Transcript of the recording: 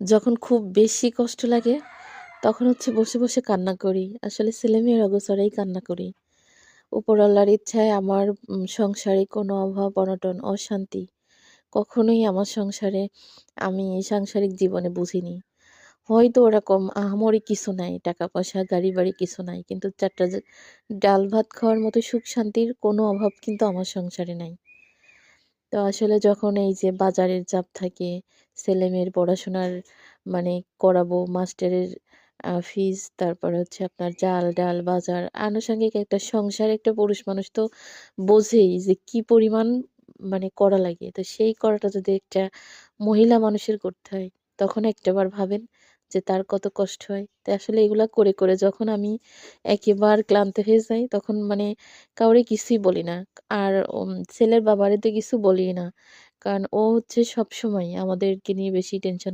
যখন খুব বেশি কষ্ট লাগে তখন হচ্ছে বসে, বসে কান্না করি। আসলে ছেলেমেয়ের অগোচরেই কান্না করি। উপরওয়ালার ইচ্ছায় আমার সংসারে কোনো অভাব, অনটন, অশান্তি কখনোই আমার সংসারে আমি সাংসারিক জীবনে বুঝিনি। হয়তো ওরকম আহামরি কিছু নাই, টাকা-পয়সা, গাড়ি-বাড়ি কিছু নাই। কিন্তু ৪ টা ডাল ভাত খাওয়ার মতো সুখ শান্তির কোনো অভাব কিন্তু আমার সংসারে নাই। তো আসলে যখন এই যে বাজারের চাপ থাকে, ছেলেমেয়ের পড়াশোনার মানে করাবো, মাস্টারের ফিস, তারপরে হচ্ছে আপনার চাল, ডাল, বাজার, আনুষঙ্গিক একটা সংসার একটা পুরুষ মানুষ তো বোঝেই যে কি পরিমাণ মানে করা লাগে। তো সেই করাটা যদি একটা মহিলা মানুষের করতে হয়, তখন একটাবার ভাবেন যে তার কত কষ্ট হয়। তো আসলে এগুলা করে, করে যখন আমি একেবার ক্লান্ত হয়ে যাই, তখন মানে কাউরে কিছুই বলি না। আর ছেলের বাবারে তো কিছু বলিই না। কারণ ও হচ্ছে সবসময় আমাদেরকে নিয়ে বেশি টেনশন